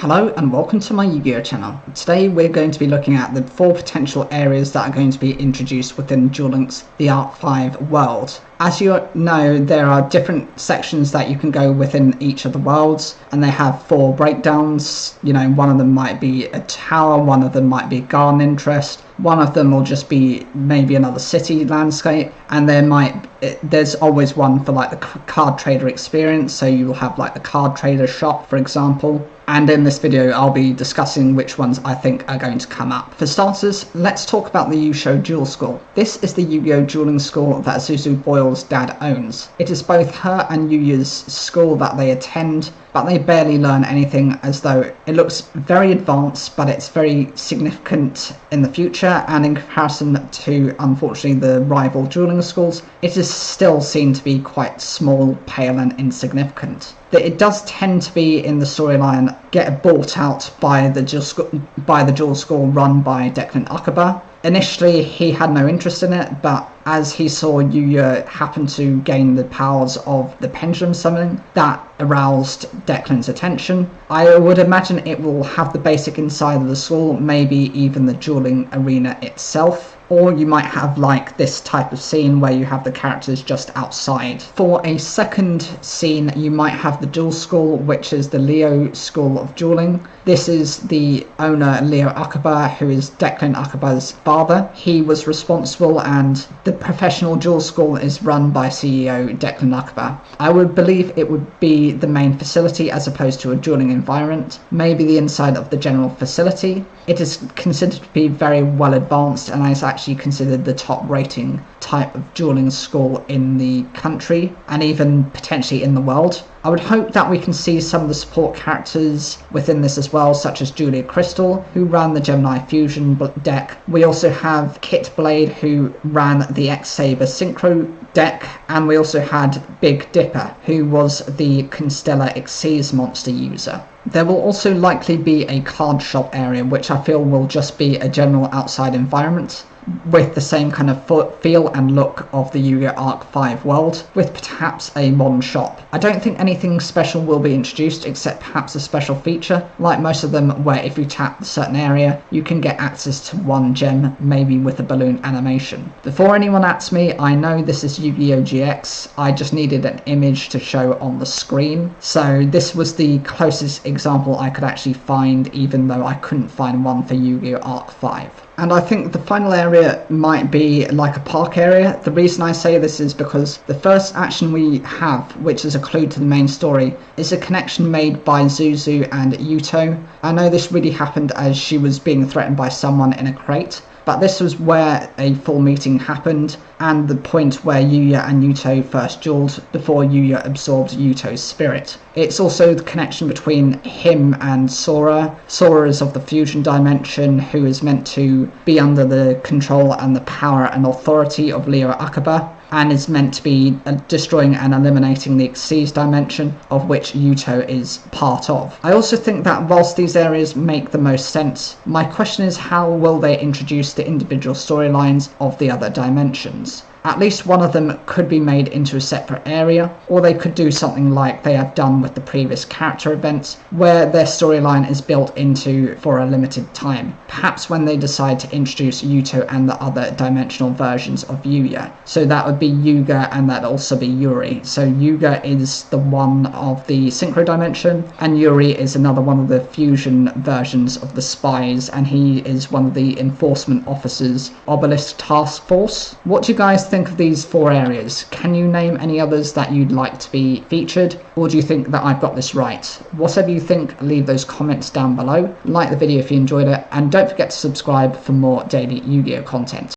Hello and welcome to my YuGiOh channel. Today we're going to be looking at the 4 potential areas that are going to be introduced within Duel Links the Arc 5 world. As you know, there are different sections that you can go within each of the worlds, and they have 4 breakdowns. You know, one of them might be a tower, one of them might be a garden interest, one of them will just be maybe another city landscape, and there's always one for like the card trader experience, so you will have like the card trader shop, for example. And in this video I'll be discussing which ones I think are going to come up. For starters, let's talk about the YuGiOh Duel School. This is the Yu-Gi-Oh! Dueling school that Zuzu Boyle's dad owns. It is both her and Yuya's school that they attend, but they barely learn anything, as though it looks very advanced, but it's very significant in the future, and in comparison to, unfortunately, the rival dueling schools, it is still seen to be quite small, pale and insignificant. It does tend to be in the storyline get bought out by the duel school run by Declan Akaba. Initially he had no interest in it, but as he saw YuYuOh happen to gain the powers of the pendulum summoning, that aroused Declan's attention. I would imagine it will have the basic inside of the school, maybe even the dueling arena itself. Or you might have like this type of scene where you have the characters just outside. For a second scene, you might have the duel school, which is the Leo School of Dueling. This is the owner, Leo Akaba, who is Declan Akaba's father. He was responsible, and the professional duel school is run by CEO Declan Akaba. I would believe it would be the main facility as opposed to a dueling environment, maybe the inside of the general facility. It is considered to be very well advanced, and is actually considered the top rating type of dueling school in the country and even potentially in the world. I would hope that we can see some of the support characters within this as well, such as Julia Crystal, who ran the Gemini Fusion deck. We also have Kit Blade, who ran the X-Saber Synchro deck, and we also had Big Dipper, who was the Constella Xyz monster user. There will also likely be a card shop area, which I feel will just be a general outside environment with the same kind of feel and look of the Yu-Gi-Oh! Arc 5 world, with perhaps a modern shop. I don't think anything special will be introduced, except perhaps a special feature, like most of them, where if you tap a certain area, you can get access to 1 gem, maybe with a balloon animation. Before anyone asks me, I know this is Yu-Gi-Oh! GX, I just needed an image to show on the screen, so this was the closest example I could actually find, even though I couldn't find one for Yu-Gi-Oh! Arc 5. And I think the final area might be like a park area. The reason I say this is because the first action we have, which is a clue to the main story, is a connection made by Zuzu and YuToh. I know this really happened as she was being threatened by someone in a crate, but this was where a full meeting happened, and the point where Yuya and YuToh first dueled before Yuya absorbed YuToh's spirit. It's also the connection between him and Sora. Sora is of the fusion dimension, who is meant to be under the control and the power and authority of Leo Akaba, and is meant to be destroying and eliminating the Xyz dimension, of which YuToh is part of. I also think that whilst these areas make the most sense, my question is, how will they introduce the individual storylines of the other dimensions? At least one of them could be made into a separate area, or they could do something like they have done with the previous character events, where their storyline is built into for a limited time, perhaps when they decide to introduce YuToh and the other dimensional versions of Yuya. So that would be Yuga, and that'd also be Yuri. So Yuga is the one of the synchro dimension, and Yuri is another one of the fusion versions of the spies, and he is one of the enforcement officers, Obelisk Task Force. What do you guys think of these 4 areas? Can you name any others that you'd like to be featured, or do you think that I've got this right? Whatever you think, leave those comments down below. Like the video if you enjoyed it, and don't forget to subscribe for more daily Yu-Gi-Oh! Content.